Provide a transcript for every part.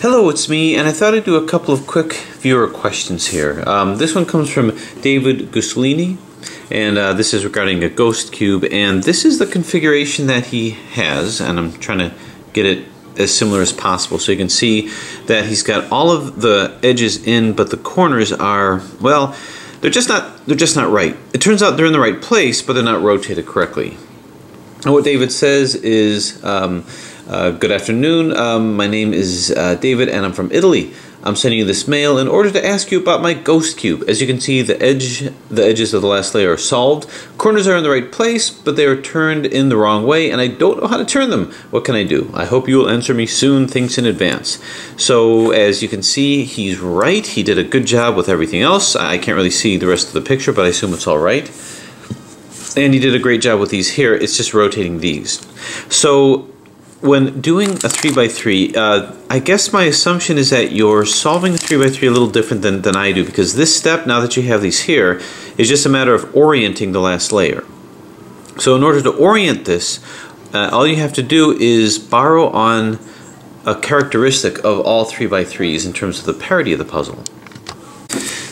Hello, it's me, and I thought I'd do a couple of quick viewer questions here. This one comes from David Guslini, and this is regarding a ghost cube, and this is the configuration that he has, and I'm trying to get it as similar as possible so you can see that he's got all of the edges in, but the corners are, well, they're just not right. It turns out they're in the right place, but they're not rotated correctly. And what David says is, good afternoon, my name is David and I'm from Italy. I'm sending you this mail in order to ask you about my ghost cube. As you can see, the edges of the last layer are solved. Corners are in the right place, but they are turned in the wrong way, and I don't know how to turn them. What can I do? I hope you will answer me soon. Thanks in advance. So, as you can see, he's right. He did a good job with everything else. I can't really see the rest of the picture, but I assume it's all right. And he did a great job with these here. It's just rotating these. So, when doing a 3x3, I guess my assumption is that you're solving a 3x3 a little different than I do, because this step, now that you have these here, is just a matter of orienting the last layer. So in order to orient this, all you have to do is borrow on a characteristic of all 3x3s in terms of the parity of the puzzle.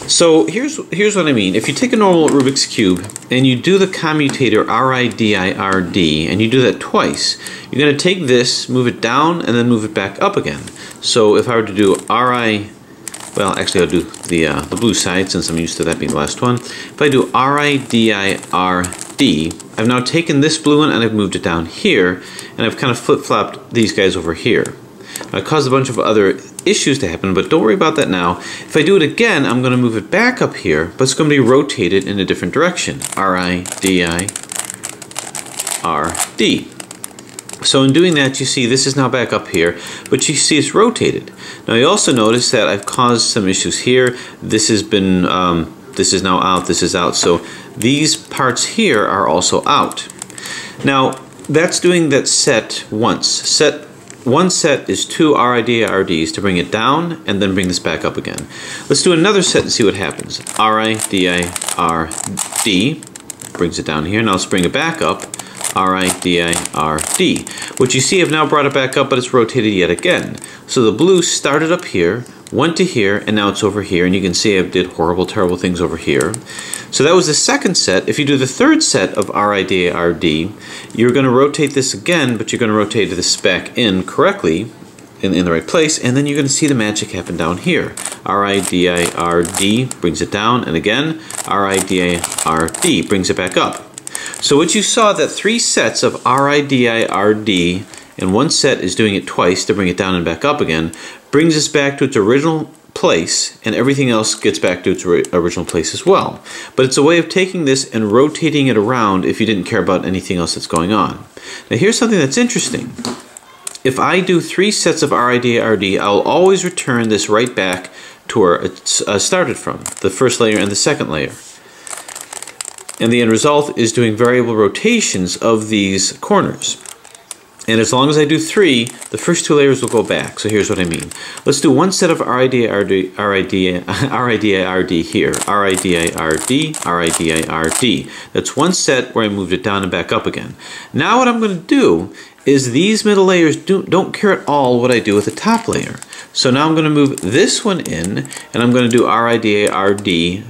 So here's what I mean. If you take a normal Rubik's Cube and you do the commutator RIDIRD and you do that twice, you're going to take this, move it down, and then move it back up again. So if I were to do well, actually I'll do the blue side since I'm used to that being the last one. If I do RIDIRD, I've now taken this blue one and I've moved it down here, and I've kind of flip-flopped these guys over here. It caused a bunch of other issues to happen, but don't worry about that now. If I do it again, I'm going to move it back up here, but it's going to be rotated in a different direction. RIDIRD. So in doing that, you see this is now back up here, but you see it's rotated. Now you also notice that I've caused some issues here. This has been, this is now out, this is out. So these parts here are also out. Now that's doing that set once. One set is 2 RIDIRDs to bring it down and then bring this back up again. Let's do another set and see what happens. RIDIRD brings it down here. Now let's bring it back up. RIDIRD. What you see, I've now brought it back up, but it's rotated yet again. So the blue started up here, went to here, and now it's over here. And you can see I did horrible, terrible things over here. So that was the second set. If you do the third set of RIDIRD, you're going to rotate this again, but you're going to rotate this back in correctly, in the right place, and then you're going to see the magic happen down here. RIDIRD brings it down, and again, RIDIRD brings it back up. So what you saw, that 3 sets of RIDIRD, and one set is doing it twice to bring it down and back up again, brings us back to its original place, and everything else gets back to its original place as well. But it's a way of taking this and rotating it around if you didn't care about anything else that's going on. Now here's something that's interesting. If I do 3 sets of RIDIRD, I'll always return this right back to where it started from, the first layer and the second layer. And the end result is doing variable rotations of these corners. And as long as I do 3, the first 2 layers will go back. So here's what I mean. Let's do one set of RIDIRD here. RIDIRD. That's one set where I moved it down and back up again. Now what I'm going to do is these middle layers don't care at all what I do with the top layer. So now I'm going to move this one in, and I'm going to do RIDIRD.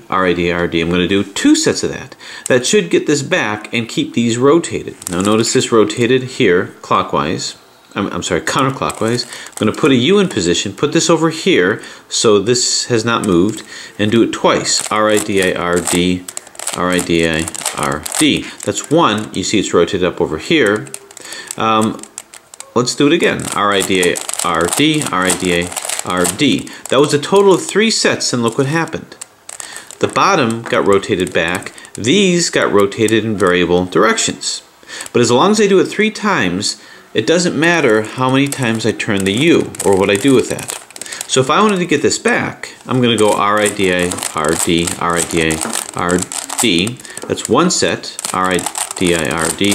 I'm going to do 2 sets of that. That should get this back and keep these rotated. Now notice this rotated here clockwise. I'm sorry, counterclockwise. I'm going to put a U in position, put this over here so this has not moved, and do it twice. RIDIRD. That's 1. You see it's rotated up over here. Let's do it again. RIDIRD. That was a total of 3 sets, and look what happened. The bottom got rotated back. These got rotated in variable directions. But as long as I do it 3 times, it doesn't matter how many times I turn the U or what I do with that. So if I wanted to get this back, I'm going to go RIDIRD. That's 1 set. RIDIRD.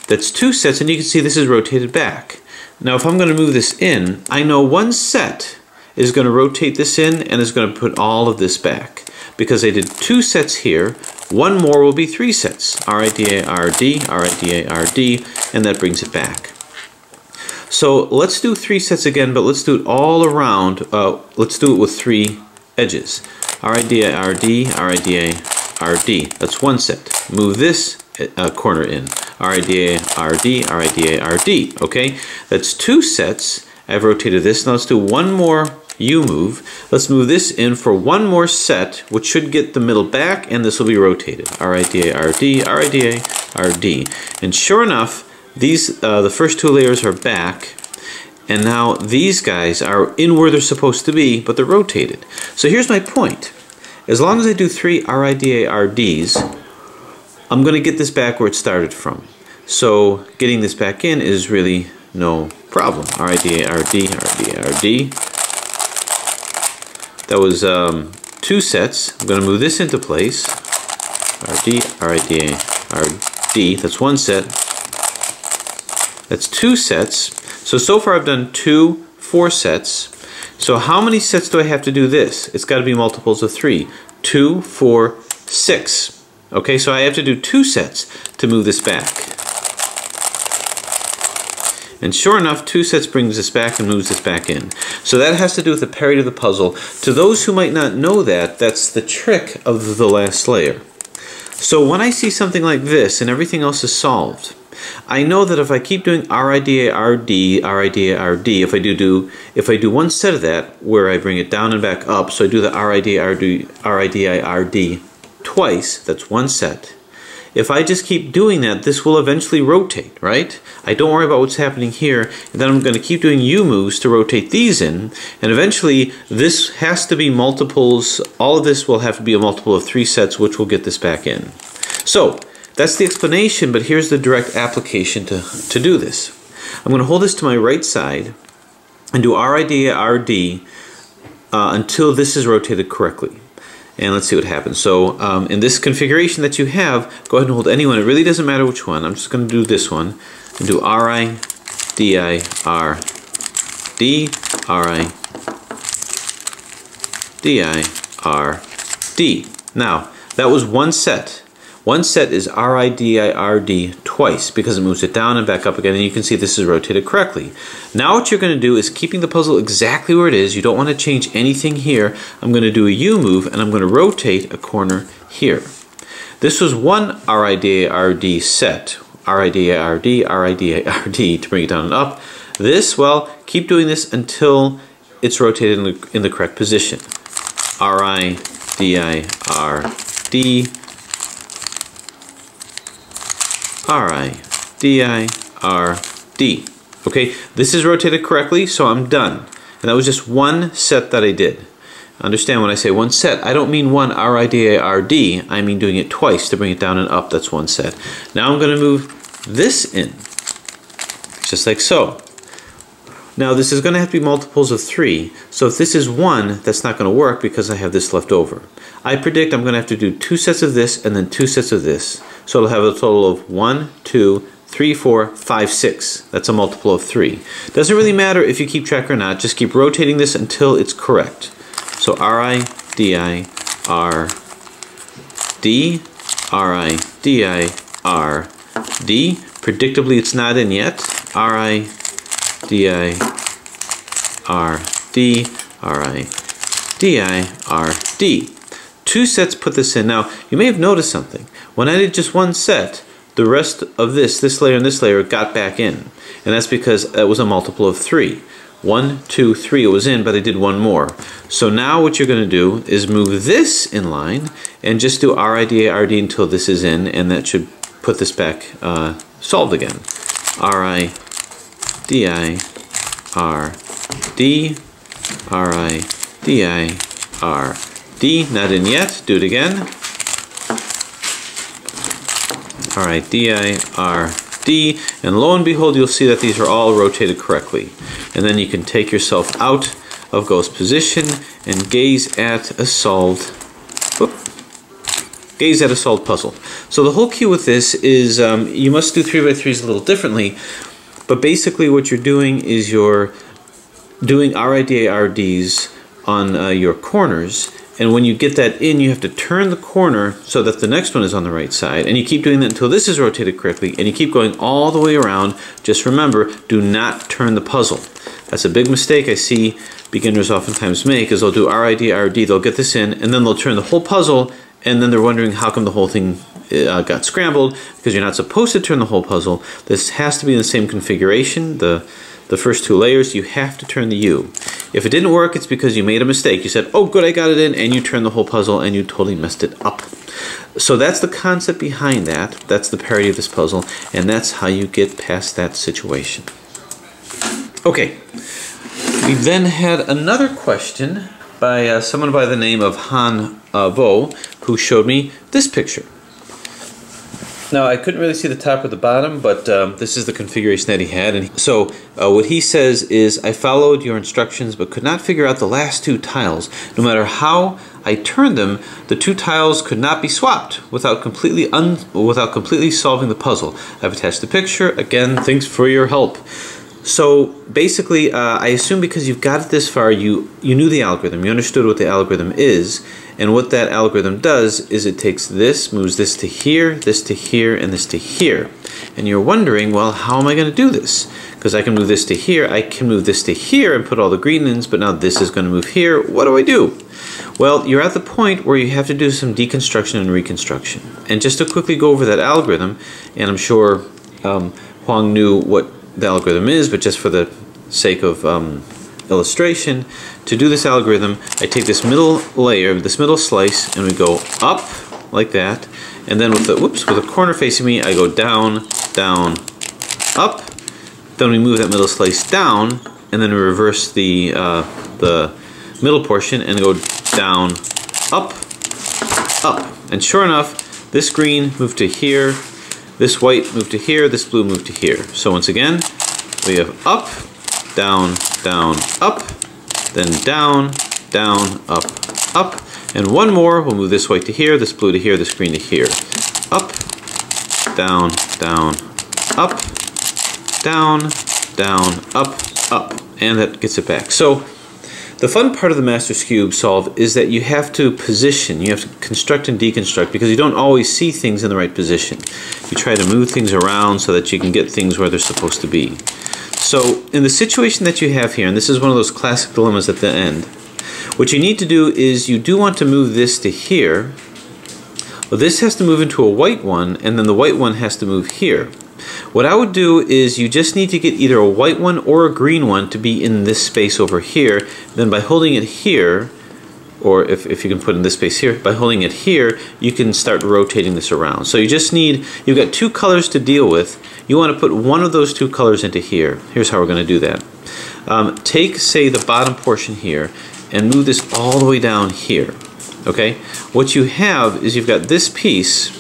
That's 2 sets, and you can see this is rotated back. Now if I'm going to move this in, I know 1 set is going to rotate this in and is going to put all of this back. Because I did 2 sets here, 1 more will be 3 sets. RIDIRD, and that brings it back. So let's do 3 sets again, but let's do it all around. Let's do it with 3 edges. RIDI, RD, RIDI, RD. That's 1 set. Move this corner in. RIDI, RD, RIDI, RD. Okay, that's 2 sets. I've rotated this. Now let's do one more U move. Let's move this in for 1 more set, which should get the middle back, and this will be rotated. RIDI, RD, RIDI, RD. And sure enough, these the first 2 layers are back, and now these guys are in where they're supposed to be, but they're rotated. So here's my point. As long as I do 3 RIDI, RDs, I'm going to get this back where it started from. So getting this back in is really no problem. RIDI, RD, RIDI, RD. That was 2 sets. I'm going to move this into place. RD, RIDI, RD. That's 1 set. That's 2 sets. So far I've done 2 4 sets. So how many sets do I have to do this? It's got to be multiples of 3. 2, 4, 6. Okay, so I have to do 2 sets to move this back. And sure enough, 2 sets brings this back and moves this back in. So that has to do with the parity of the puzzle. To those who might not know that, that's the trick of the last layer. So when I see something like this and everything else is solved, I know that if I keep doing RIDI, RD, RIDI, RD, if I do 1 set of that where I bring it down and back up, so I do the RIDI, RD, RD twice, that's 1 set. If I just keep doing that, this will eventually rotate, right? I don't worry about what's happening here, and then I'm going to keep doing U moves to rotate these in, and eventually this has to be multiples, all of this will have to be a multiple of 3 sets, which will get this back in. So, that's the explanation, but here's the direct application to do this. I'm going to hold this to my right side and do RIDI, RD until this is rotated correctly. And let's see what happens. So in this configuration that you have, go ahead and hold any one. It really doesn't matter which one. I'm just going to do this one and do RIDI, RD, RIDI, RD. Now, that was 1 set. 1 set is RIDI, RD twice because it moves it down and back up again, and you can see this is rotated correctly. Now what you're going to do is keeping the puzzle exactly where it is. You don't want to change anything here. I'm going to do a U move and I'm going to rotate a corner here. This was 1 RIDI, RD set. RIDI, RD, RIDI, RD to bring it down and up. This, well, keep doing this until it's rotated in the correct position. RIDI, RD, RIDI, RD. Okay, this is rotated correctly, so I'm done. And that was just 1 set that I did. Understand when I say 1 set, I don't mean 1 RIDI, RD. I mean doing it twice to bring it down and up. That's 1 set. Now I'm going to move this in, just like so. Now this is going to have to be multiples of 3. So if this is 1, that's not going to work because I have this left over. I predict I'm going to have to do 2 sets of this and then 2 sets of this. So it'll have a total of 1, 2, 3, 4, 5, 6. That's a multiple of 3. Doesn't really matter if you keep track or not. Just keep rotating this until it's correct. So RIDI, RD, RIDI, RD. Predictably, it's not in yet. RIDI, RD, RIDI, RD. 2 sets put this in. Now, you may have noticed something. When I did just 1 set, the rest of this layer and this layer got back in. And that's because that was a multiple of 3. 1, 2, 3, it was in, but I did 1 more. So now what you're going to do is move this in line and just do RIDI, RD until this is in, and that should put this back solved again. RIDI, RD, RIDI, RD. Not in yet. Do it again. RIDI, RD. And lo and behold, you'll see that these are all rotated correctly. And then you can take yourself out of ghost position and gaze at a solved puzzle. So the whole key with this is you must do 3x3s a little differently, but basically what you're doing is you're doing RIDI, RDs on your corners, And when you get that in, you have to turn the corner so that the next one is on the right side. And you keep doing that until this is rotated correctly, and you keep going all the way around. Just remember, do not turn the puzzle. That's a big mistake I see beginners oftentimes make, is they'll do RID, RD, they'll get this in, and then they'll turn the whole puzzle, and then they're wondering how come the whole thing got scrambled, because you're not supposed to turn the whole puzzle. This has to be in the same configuration, the first two layers. You have to turn the U. If it didn't work, it's because you made a mistake. You said, oh good, I got it in, and you turned the whole puzzle and you totally messed it up. So that's the concept behind that. That's the parity of this puzzle, and that's how you get past that situation. Okay, we then had another question by someone by the name of Han Vo, who showed me this picture. Now, I couldn't really see the top or the bottom, but this is the configuration that he had. And so what he says is, I followed your instructions but could not figure out the last two tiles. No matter how I turned them, the two tiles could not be swapped without completely solving the puzzle. I've attached the picture. Again, thanks for your help. So basically, I assume because you've got it this far, you knew the algorithm. You understood what the algorithm is. And what that algorithm does is it takes this, moves this to here, and this to here. And you're wondering, well, how am I going to do this? Because I can move this to here, I can move this to here and put all the green ins, but now this is going to move here. What do I do? Well, you're at the point where you have to do some deconstruction and reconstruction. And just to quickly go over that algorithm, and I'm sure Huang knew what the algorithm is, but just for the sake of illustration, to do this algorithm, I take this middle layer, this middle slice, and we go up like that, and then with the corner facing me, I go down, down, up. Then we move that middle slice down, and then we reverse the middle portion and go down, up, up. And sure enough, this green moved to here, this white moved to here, this blue moved to here. So once again, we have up, down, down, up, then down, down, up, up. And one more, we'll move this white to here, this blue to here, this green to here. Up, down, down, up, down, down, up, up. And that gets it back. So the fun part of the Master Skewb solve is that you have to position, you have to construct and deconstruct, because you don't always see things in the right position. You try to move things around so that you can get things where they're supposed to be. So in the situation that you have here, and this is one of those classic dilemmas at the end, what you need to do is you do want to move this to here. Well, this has to move into a white one, and then the white one has to move here. What I would do is you just need to get either a white one or a green one to be in this space over here. Then by holding it here, or if you can put in this space here, by holding it here, you can start rotating this around. So you just need, you've got two colors to deal with. You want to put one of those two colors into here. Here's how we're going to do that. Take, say, the bottom portion here and move this all the way down here. Okay? What you have is you've got this piece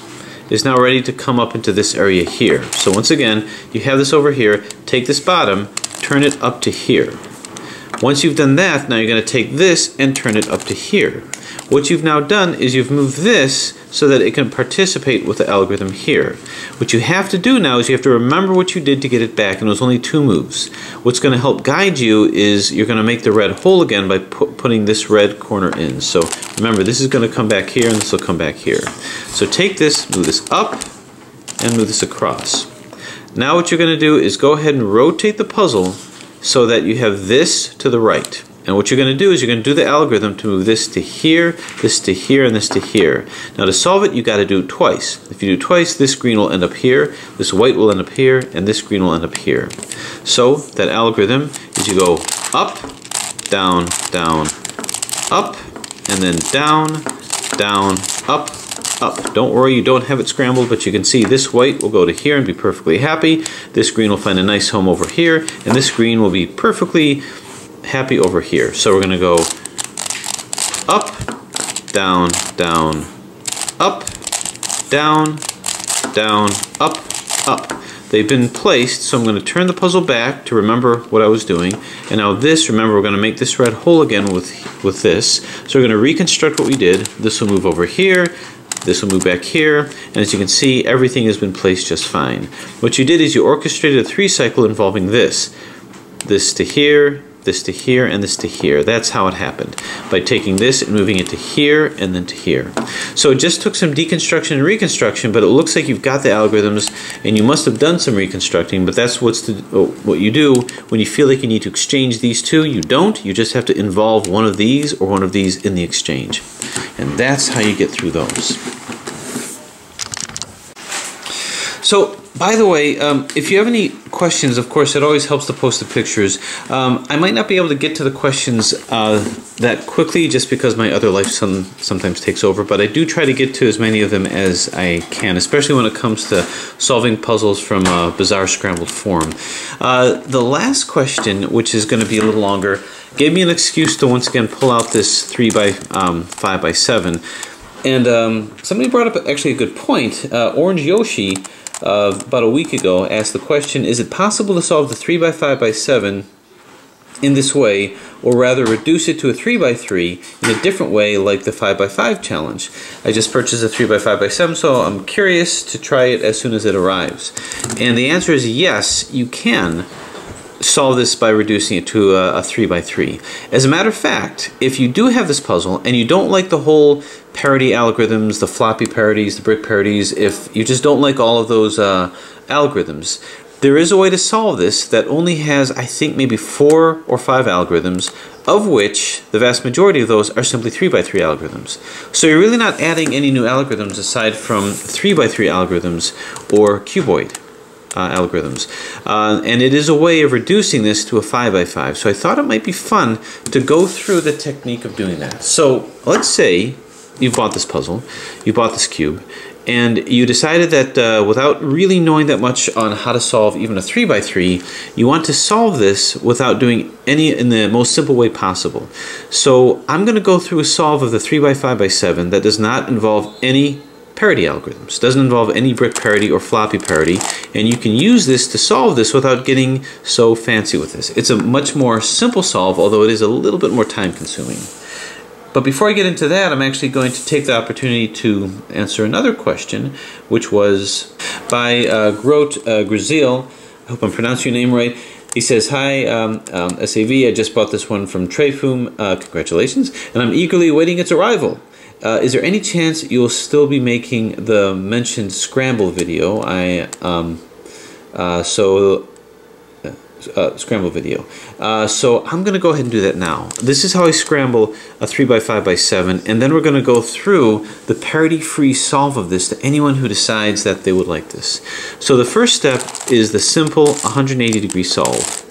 is now ready to come up into this area here. So once again, you have this over here, take this bottom, turn it up to here. Once you've done that, now you're going to take this and turn it up to here. What you've now done is you've moved this so that it can participate with the algorithm here. What you have to do now is you have to remember what you did to get it back, and it was only two moves. What's going to help guide you is you're going to make the red whole again by putting this red corner in. So remember, this is going to come back here and this will come back here. So take this, move this up, and move this across. Now what you're going to do is go ahead and rotate the puzzle so that you have this to the right. And what you're going to do is you're going to do the algorithm to move this to here, this to here, and this to here. Now to solve it, you got to do it twice. If you do twice, this green will end up here, this white will end up here, and this green will end up here. So that algorithm is you go up, down, down, up, and then down, down, up, up. Don't worry, you don't have it scrambled, but you can see this white will go to here and be perfectly happy. This green will find a nice home over here, and this green will be perfectly happy over here. So we're going to go up, down, down, up, down, down, up, up. They've been placed, so I'm going to turn the puzzle back to remember what I was doing. And now this, remember, we're going to make this red whole again with this. So we're going to reconstruct what we did. This will move over here. This will move back here. And as you can see, everything has been placed just fine. What you did is you orchestrated a 3-cycle involving this. This to here, this to here, and this to here. That's how it happened, by taking this and moving it to here and then to here. So it just took some deconstruction and reconstruction, but it looks like you've got the algorithms, and you must have done some reconstructing, but that's what you do when you feel like you need to exchange these two. You don't. You just have to involve one of these or one of these in the exchange. And that's how you get through those. So, by the way, if you have any questions, of course, it always helps to post the pictures. I might not be able to get to the questions that quickly just because my other life sometimes takes over, but I do try to get to as many of them as I can, especially when it comes to solving puzzles from a bizarre scrambled form. The last question, which is going to be a little longer, gave me an excuse to once again pull out this 3 by 5 by 7. And somebody brought up actually a good point. Orange Yoshi, about a week ago, asked the question, is it possible to solve the 3 by 5 by 7 in this way, or rather reduce it to a 3 by 3 in a different way, like the 5 by 5 challenge? I just purchased a 3 by 5 by 7, so I'm curious to try it as soon as it arrives. And the answer is yes, you can solve this by reducing it to a 3 by 3. As a matter of fact, if you do have this puzzle and you don't like the whole parity algorithms, the floppy parities, the brick parities, if you just don't like all of those algorithms, there is a way to solve this that only has, I think, maybe 4 or 5 algorithms, of which the vast majority of those are simply 3 by 3 algorithms. So you're really not adding any new algorithms aside from 3 by 3 algorithms or cuboid algorithms. And it is a way of reducing this to a 5 by 5. So I thought it might be fun to go through the technique of doing that. So let's say you bought this puzzle, you bought this cube, and you decided that without really knowing that much on how to solve even a 3 by 3, you want to solve this without doing any in the most simple way possible. So I'm going to go through a solve of the 3 by 5 by 7 that does not involve any parity algorithms, doesn't involve any brick parity or floppy parity, and you can use this to solve this without getting so fancy with this. It's a much more simple solve, although it is a little bit more time consuming. But before I get into that, I'm actually going to take the opportunity to answer another question, which was by Grote Grazil. I hope I'm pronouncing your name right. He says, hi, SAV, I just bought this one from Trefum, congratulations, and I'm eagerly awaiting its arrival. Is there any chance you'll still be making the mentioned scramble video? Scramble video. So I'm going to go ahead and do that now. This is how I scramble a 3 by 5 by 7, and then we're going to go through the parity-free solve of this to anyone who decides that they would like this. So the first step is the simple 180-degree solve.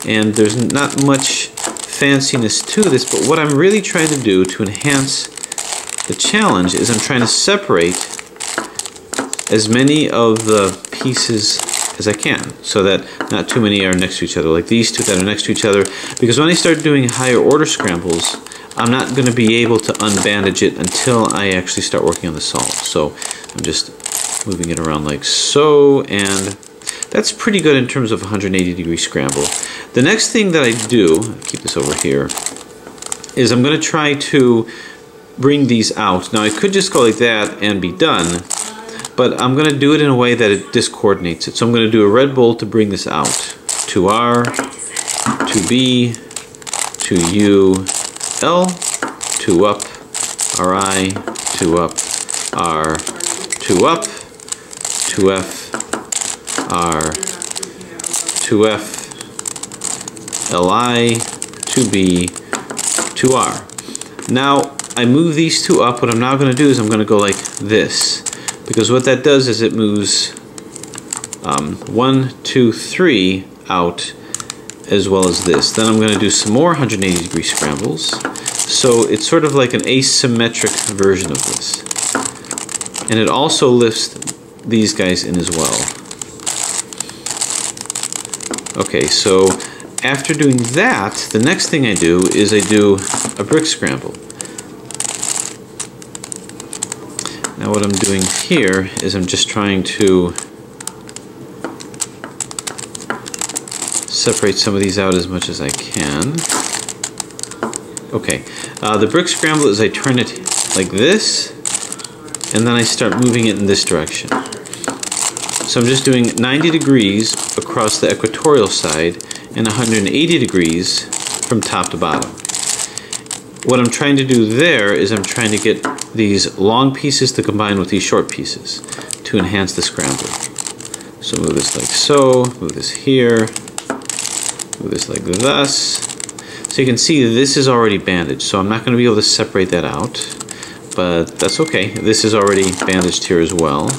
And there's not much fanciness to this, but what I'm really trying to do to enhance the challenge is I'm trying to separate as many of the pieces as I can, so that not too many are next to each other, like these two that are next to each other, because when I start doing higher order scrambles, I'm not going to be able to unbandage it until I actually start working on the solve. So I'm just moving it around like so, and that's pretty good in terms of 180-degree scramble. The next thing that I do, I'll keep this over here, is I'm going to try to bring these out. Now I could just go like that and be done, but I'm going to do it in a way that it discoordinates it. So I'm going to do a red bolt to bring this out. To R, to B, to U, L, to up, RI, to up, R, to up, to F, R, to F, LI, to B, to R. Now, I move these two up. What I'm now going to do is I'm going to go like this, because what that does is it moves 1, 2, 3 out, as well as this. Then I'm going to do some more 180-degree scrambles. So it's sort of like an asymmetric version of this. And it also lifts these guys in as well. Okay, so after doing that, the next thing I do is I do a brick scramble. Now what I'm doing here is I'm just trying to separate some of these out as much as I can. Okay, the brick scramble is I turn it like this, and then I start moving it in this direction. So I'm just doing 90 degrees across the equatorial side and 180 degrees from top to bottom. What I'm trying to do there is I'm trying to get these long pieces to combine with these short pieces to enhance the scramble. So move this like so, move this here, move this like thus. So you can see this is already bandaged, so I'm not going to be able to separate that out, but that's okay. This is already bandaged here as well.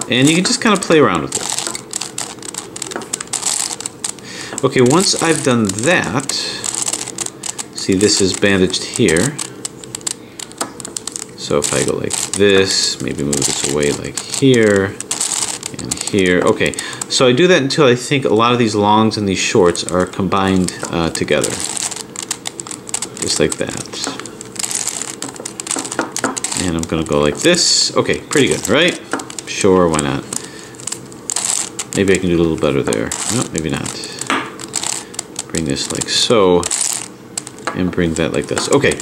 And you can just kind of play around with it. Okay, once I've done that, see this is bandaged here. So if I go like this, maybe move this away like here and here. Okay, so I do that until I think a lot of these longs and these shorts are combined together. Just like that. And I'm gonna go like this. Okay, pretty good, right? Sure, why not? Maybe I can do a little better there. No, maybe not. Bring this like so, and bring that like this. Okay.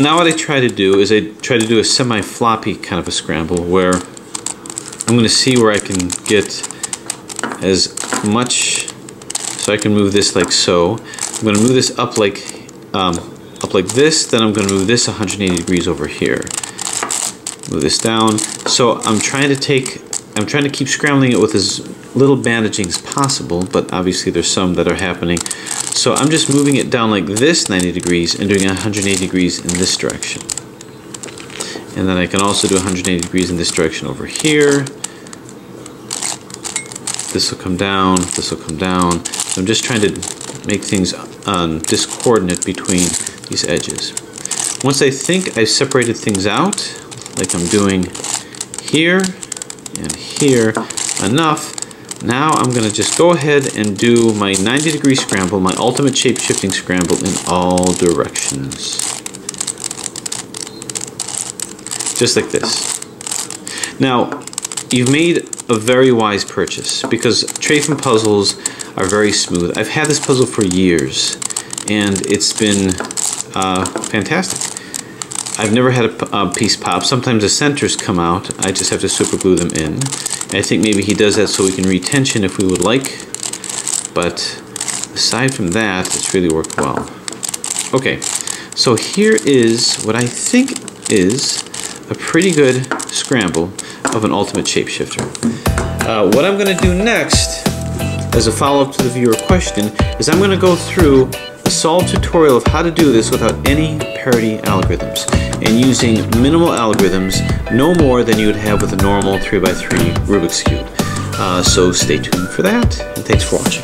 Now what I try to do is I try to do a semi-floppy kind of a scramble where I'm going to see where I can get as much, so I can move this like so. I'm going to move this up like this, then I'm going to move this 180 degrees over here. Move this down. So I'm trying to keep scrambling it with as little bandaging as possible, but obviously there's some that are happening. So I'm just moving it down like this 90 degrees and doing 180 degrees in this direction. And then I can also do 180 degrees in this direction over here. This will come down, this will come down. So I'm just trying to make things discoordinate between these edges. Once I think I've separated things out, like I'm doing here and here enough, now I'm going to just go ahead and do my 90-degree scramble, my ultimate shape-shifting scramble in all directions. Just like this. Now, you've made a very wise purchase because Trafen puzzles are very smooth. I've had this puzzle for years and it's been fantastic. I've never had a piece pop. Sometimes the centers come out. I just have to super glue them in. I think maybe he does that so we can retension if we would like. But aside from that, it's really worked well. Okay, so here is what I think is a pretty good scramble of an ultimate shapeshifter. What I'm going to do next, as a follow-up to the viewer question, is I'm going to go through a solved tutorial of how to do this without any parity algorithms and using minimal algorithms, no more than you would have with a normal 3x3 Rubik's Cube. So stay tuned for that, and thanks for watching.